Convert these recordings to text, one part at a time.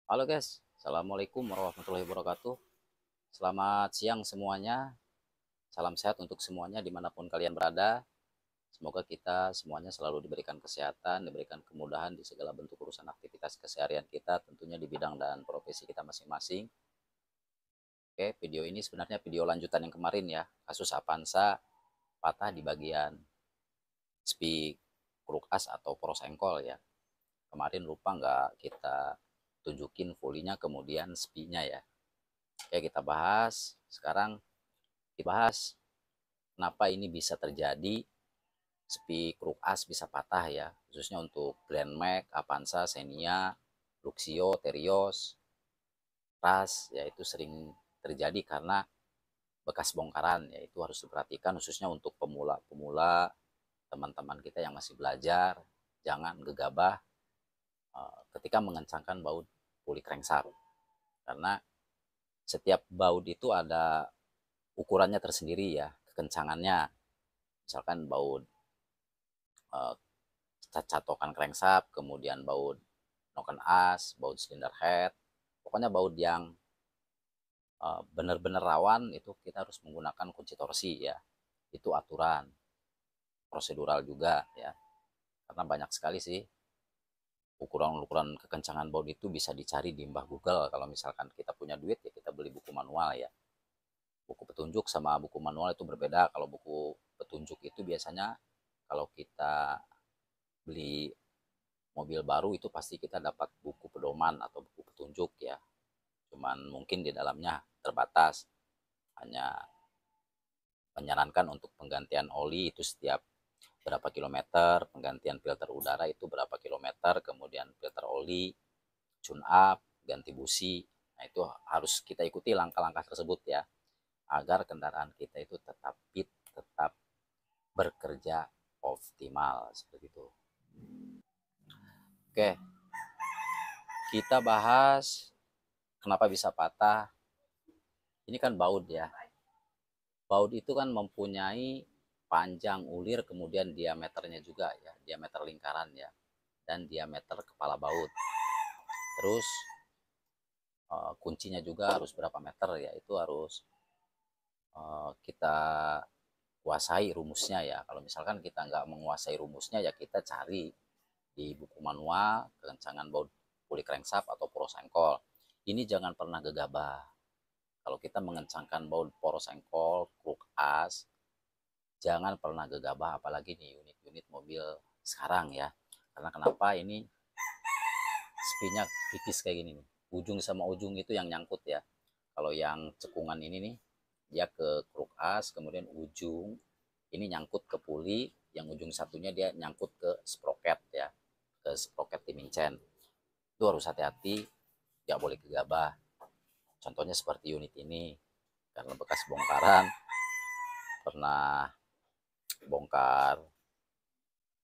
Halo guys, Assalamualaikum warahmatullahi wabarakatuh. Selamat siang semuanya. Salam sehat untuk semuanya dimanapun kalian berada. Semoga kita semuanya selalu diberikan kesehatan, diberikan kemudahan di segala bentuk urusan aktivitas keseharian kita, tentunya di bidang dan profesi kita masing-masing. Oke, video ini sebenarnya video lanjutan yang kemarin ya, kasus Avanza patah di bagian speak kruk as atau poros engkol ya. Kemarin lupa nggak kita tunjukin fullnya kemudian SPI-nya ya. Oke, kita bahas. Sekarang dibahas kenapa ini bisa terjadi, SPI kruk as bisa patah ya, khususnya untuk Grand Max, Avanza, Xenia, Luxio, Terios, RAS ya, itu sering terjadi karena bekas bongkaran ya. Itu harus diperhatikan khususnya untuk pemula-pemula, teman-teman kita yang masih belajar. Jangan gegabah ketika mengencangkan baut puli crankshaft, karena setiap baut itu ada ukurannya tersendiri ya, kekencangannya. Misalkan baut uh, catokan crankshaft, kemudian baut noken as, baut silinder head, pokoknya baut yang benar-benar rawan itu kita harus menggunakan kunci torsi ya. Itu aturan prosedural juga ya, karena banyak sekali sih ukuran-ukuran kekencangan baut itu bisa dicari di mbah Google. Kalau misalkan kita punya duit ya kita beli buku manual ya. Buku petunjuk sama buku manual itu berbeda. Kalau buku petunjuk itu biasanya kalau kita beli mobil baru itu pasti kita dapat buku pedoman atau buku petunjuk ya. Cuman mungkin di dalamnya terbatas. Hanya menyarankan untuk penggantian oli itu setiap berapa kilometer, penggantian filter udara itu berapa kilometer, kemudian filter oli, tune up, ganti busi. Nah, itu harus kita ikuti langkah-langkah tersebut ya, agar kendaraan kita itu tetap fit, tetap bekerja optimal seperti itu. Oke, kita bahas kenapa bisa patah. Ini kan baut ya. Baut itu kan mempunyai panjang ulir, kemudian diameternya juga ya, diameter lingkaran ya, dan diameter kepala baut. Terus kuncinya juga harus berapa meter ya, itu harus kita kuasai rumusnya ya. Kalau misalkan kita nggak menguasai rumusnya ya kita cari di buku manual kekencangan baut puli crankshaft atau poros engkol. Ini jangan pernah gegabah. Kalau kita mengencangkan baut poros engkol, kruk as, jangan pernah gegabah, apalagi di unit-unit mobil sekarang ya. Karena kenapa ini spinya tipis kayak gini nih. Ujung sama ujung itu yang nyangkut ya. Kalau yang cekungan ini nih, dia ke kruk as, kemudian ujung ini nyangkut ke puli, yang ujung satunya dia nyangkut ke sprocket ya, ke sprocket timing chain. Itu harus hati-hati, nggak boleh gegabah. Contohnya seperti unit ini, karena bekas bongkaran, pernah bongkar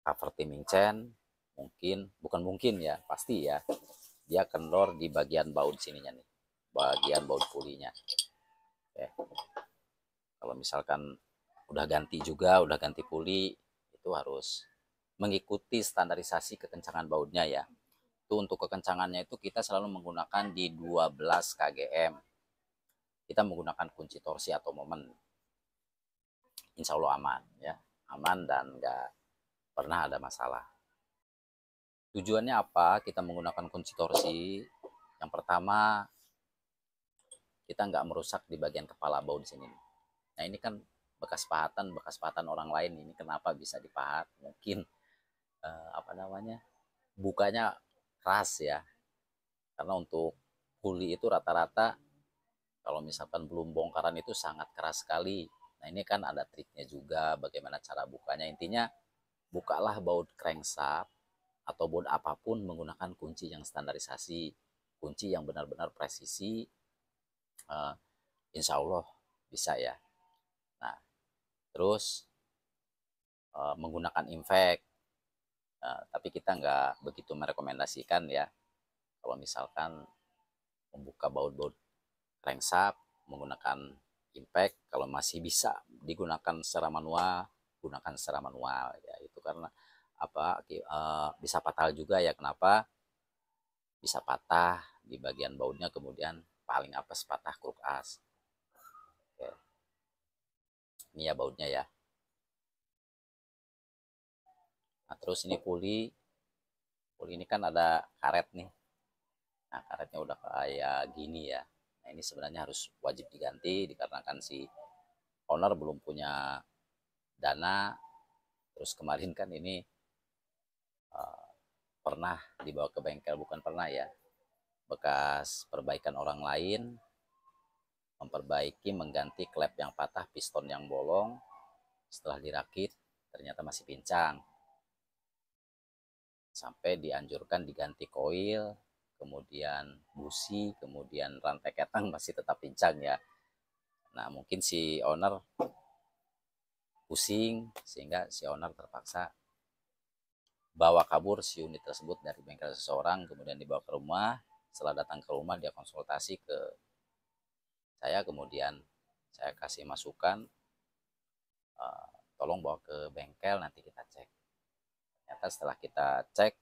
cover timing chain, mungkin, bukan mungkin ya, pasti ya, dia kendor di bagian baut sininya nih, bagian baut pulinya. Oke. Kalau misalkan udah ganti juga, udah ganti puli, itu harus mengikuti standarisasi kekencangan bautnya ya. Itu untuk kekencangannya itu kita selalu menggunakan di 12 kgm. Kita menggunakan kunci torsi atau momen. Insya Allah aman ya. Aman dan nggak pernah ada masalah. Tujuannya apa kita menggunakan kunci torsi? Yang pertama, kita nggak merusak di bagian kepala baut di sini. Nah, ini kan bekas pahatan orang lain, ini kenapa bisa dipahat? Mungkin apa namanya, bukanya keras ya, karena untuk puli itu rata-rata kalau misalkan belum bongkaran itu sangat keras sekali. Nah, ini kan ada triknya juga bagaimana cara bukanya. Intinya bukalah baut crankshaft atau baut apapun menggunakan kunci yang standarisasi, kunci yang benar-benar presisi. uh, Insya Allah bisa ya. Nah, terus menggunakan impact. Tapi kita nggak begitu merekomendasikan ya, kalau misalkan membuka baut-baut crankshaft menggunakan impact. Kalau masih bisa digunakan secara manual, gunakan secara manual ya. Itu karena apa, bisa fatal juga ya. Kenapa bisa patah? di bagian bautnya, kemudian paling apes patah kruk as. Oke. Ini ya bautnya ya. Nah terus ini puli ini kan ada karet nih. Nah karetnya udah kayak gini ya. Nah ini sebenarnya harus wajib diganti dikarenakan si owner belum punya dana. Terus kemarin kan ini pernah dibawa ke bengkel, bukan pernah ya, bekas perbaikan orang lain, memperbaiki, mengganti klep yang patah, piston yang bolong. Setelah dirakit ternyata masih pincang, sampai dianjurkan diganti koil, kemudian busi, kemudian rantai ketang masih tetap pincang ya. Nah mungkin si owner pusing sehingga si owner terpaksa bawa kabur si unit tersebut dari bengkel seseorang, kemudian dibawa ke rumah. Setelah datang ke rumah dia konsultasi ke saya, kemudian saya kasih masukan, tolong bawa ke bengkel nanti kita cek. Ternyata setelah kita cek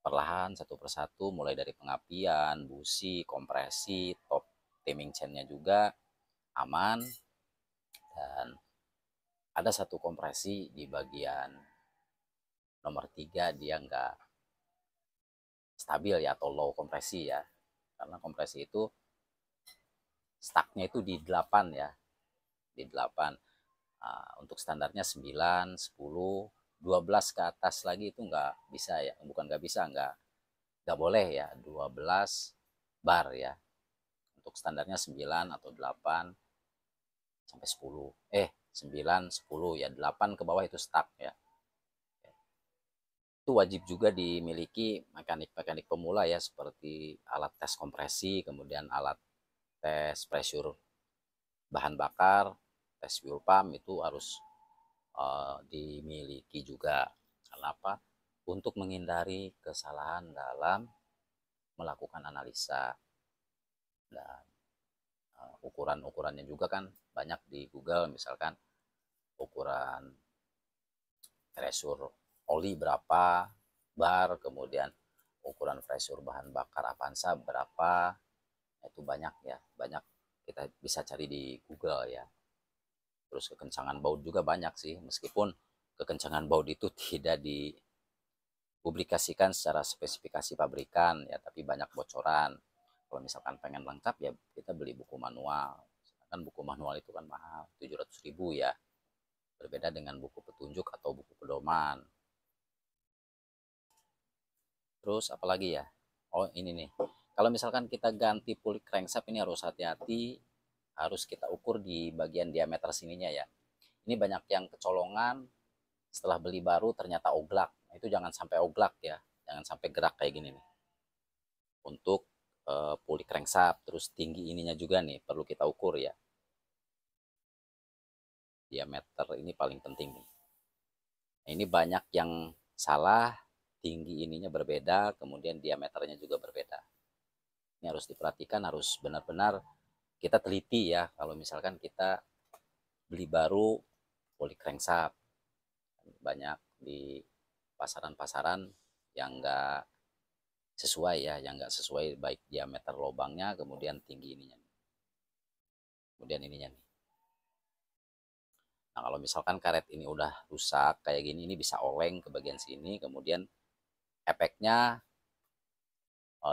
perlahan satu persatu, mulai dari pengapian, busi, kompresi, top timing chainnya juga aman. Dan ada satu kompresi di bagian nomor 3 dia nggak stabil ya, atau low kompresi ya, karena kompresi itu stucknya itu di 8 ya, di 8. Untuk standarnya 9, 10, 12 ke atas lagi itu nggak bisa ya, bukan nggak bisa, nggak boleh ya, 12 bar ya. Untuk standarnya 9 atau 8 sampai 10, 9, 10 ya, 8 ke bawah itu stuck ya. Itu wajib juga dimiliki mekanik-mekanik pemula ya, seperti alat tes kompresi, kemudian alat tes pressure bahan bakar, tes fuel pump, itu harus dimiliki juga. Kenapa? Untuk menghindari kesalahan dalam melakukan analisa. Dan ukuran-ukurannya juga kan banyak di Google, misalkan ukuran pressure oli berapa bar, kemudian ukuran pressure bahan bakar Avanza berapa. Itu banyak ya, banyak kita bisa cari di Google ya. Terus kekencangan baut juga banyak sih, meskipun kekencangan baut itu tidak dipublikasikan secara spesifikasi pabrikan ya, tapi banyak bocoran. Kalau misalkan pengen lengkap ya kita beli buku manual. Sedangkan buku manual itu kan mahal, 700.000 ya. Berbeda dengan buku petunjuk atau buku pedoman. Terus apalagi ya? Oh ini nih. Kalau misalkan kita ganti pulik crankshaft ini harus hati-hati, harus kita ukur di bagian diameter sininya ya. Ini banyak yang kecolongan, setelah beli baru ternyata oglak. Nah, itu jangan sampai oglak ya, jangan sampai gerak kayak gini nih. Untuk pulik crankshaft, terus tinggi ininya juga nih perlu kita ukur ya. Diameter ini paling penting nih. Nah, ini banyak yang salah, tinggi ininya berbeda, kemudian diameternya juga berbeda. Ini harus diperhatikan, harus benar-benar kita teliti ya. Kalau misalkan kita beli baru pulik crankshaft, banyak di pasaran-pasaran yang enggak sesuai ya, yang enggak sesuai, baik diameter lubangnya, kemudian tinggi ininya, kemudian ininya nih. Nah kalau misalkan karet ini udah rusak kayak gini, ini bisa oleng ke bagian sini, kemudian efeknya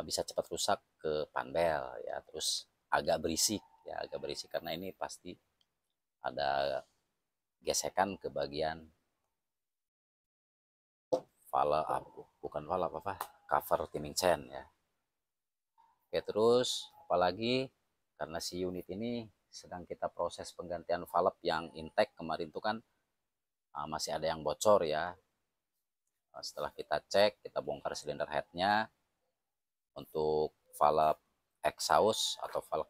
bisa cepat rusak ke panbel ya, terus agak berisik ya, agak berisik karena ini pasti ada gesekan ke bagian valve, bukan valve apa, cover timing chain ya. Oke, terus apalagi karena si unit ini sedang kita proses penggantian valve yang intake kemarin tuh kan, masih ada yang bocor ya. Setelah kita cek, kita bongkar silinder headnya. Untuk valve exhaust atau valve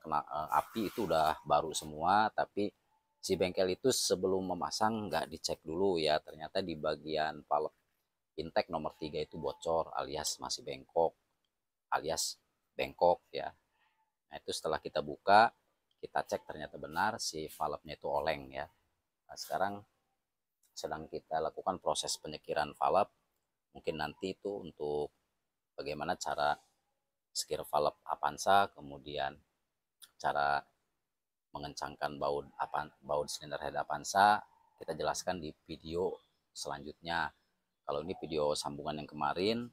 api itu udah baru semua, tapi si bengkel itu sebelum memasang nggak dicek dulu ya, ternyata di bagian valve intake nomor 3 itu bocor alias masih bengkok, alias bengkok ya. Nah itu setelah kita buka, kita cek ternyata benar si valve-nya itu oleng ya. Nah sekarang sedang kita lakukan proses penyekiran valve. Mungkin nanti itu untuk bagaimana cara skir valve Avanza, kemudian cara mengencangkan baut silinder head Avanza, kita jelaskan di video selanjutnya. Kalau ini video sambungan yang kemarin,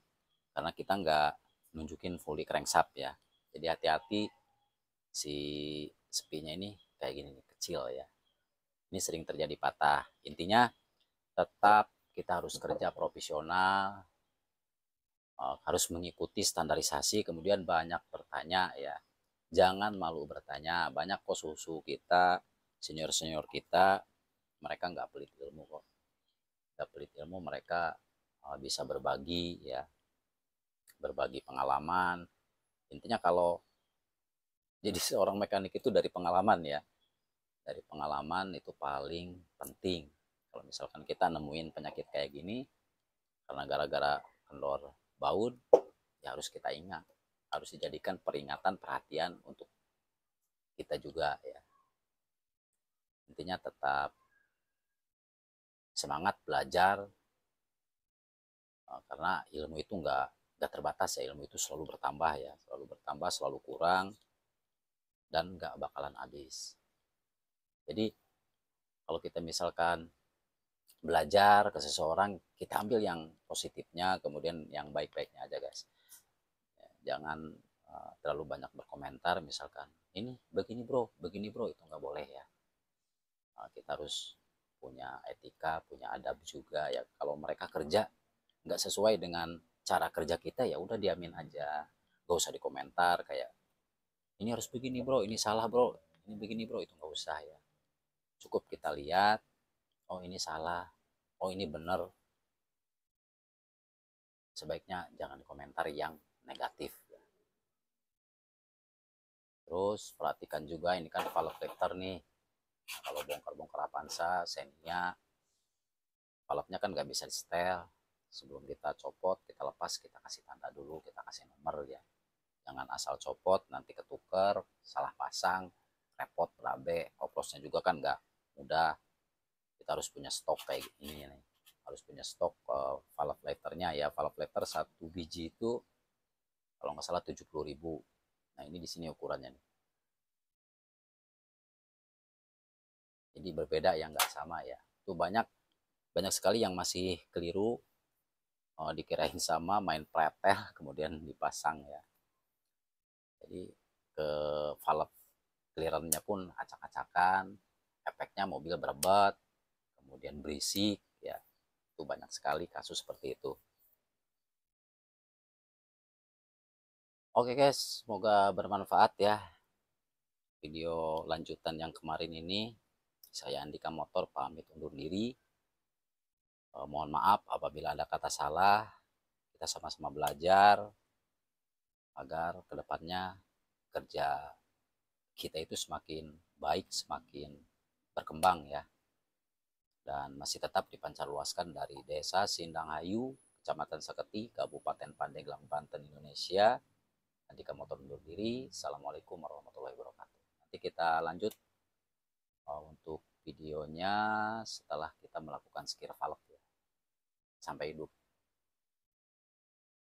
karena kita nggak nunjukin fully crankshaft ya, jadi hati-hati, si sepinya ini kayak gini nih, kecil ya, ini sering terjadi patah. Intinya tetap kita harus kerja profesional, harus mengikuti standarisasi, kemudian banyak bertanya ya, jangan malu bertanya. Banyak kok susu kita, senior-senior kita, mereka nggak pelit ilmu kok, nggak pelit ilmu, mereka bisa berbagi ya, berbagi pengalaman. Intinya kalau jadi seorang mekanik itu dari pengalaman ya, dari pengalaman itu paling penting. Kalau misalkan kita nemuin penyakit kayak gini karena gara-gara kendor baut, ya harus kita ingat, harus dijadikan peringatan, perhatian untuk kita juga ya. Intinya tetap semangat belajar, karena ilmu itu nggak terbatas ya, ilmu itu selalu bertambah ya, selalu bertambah, selalu kurang, dan nggak bakalan habis. Jadi kalau kita misalkan belajar ke seseorang, kita ambil yang positifnya, kemudian yang baik-baiknya aja guys. Jangan terlalu banyak berkomentar, misalkan ini begini bro, itu nggak boleh ya. Kita harus punya etika, punya adab juga ya. Kalau mereka kerja nggak sesuai dengan cara kerja kita, ya udah diamin aja, gak usah dikomentar kayak ini harus begini bro, ini salah bro, ini begini bro, itu nggak usah ya. Cukup kita lihat, oh ini salah, oh ini bener. Sebaiknya jangan komentar yang negatif. Terus perhatikan juga, ini kan valve lifter nih, kalau bongkar-bongkar Avanza seninya, valve-nya kan nggak bisa di setel. Sebelum kita copot, kita lepas, kita kasih tanda dulu, kita kasih nomor ya. Jangan asal copot nanti ketuker, salah pasang, repot, berabe. Oplosnya juga kan nggak mudah, kita harus punya stok kayak ini nih, harus punya stok valve lifternya ya. Valve lifter satu biji itu kalau nggak salah 70.000. Nah ini di sini ukurannya nih, jadi berbeda ya, nggak sama ya. Itu banyak banyak sekali yang masih keliru, dikirain sama, main pretel kemudian dipasang ya. Jadi ke valve clearance-nya pun acak-acakan, efeknya mobil berebet, kemudian berisik ya. Itu banyak sekali kasus seperti itu. Oke guys, semoga bermanfaat ya video lanjutan yang kemarin ini. Saya Andika Motor pamit undur diri. Mohon maaf apabila ada kata salah. Kita sama-sama belajar agar kedepannya kerja kita itu semakin baik, semakin berkembang ya. Dan masih tetap dipancarluaskan dari Desa Sindanghayu, Kecamatan Seketi, Kabupaten Pandeglang, Banten, Indonesia. Andika Motor undur diri. Assalamualaikum warahmatullahi wabarakatuh. Nanti kita lanjut untuk videonya setelah kita melakukan skir valve ya, sampai hidup.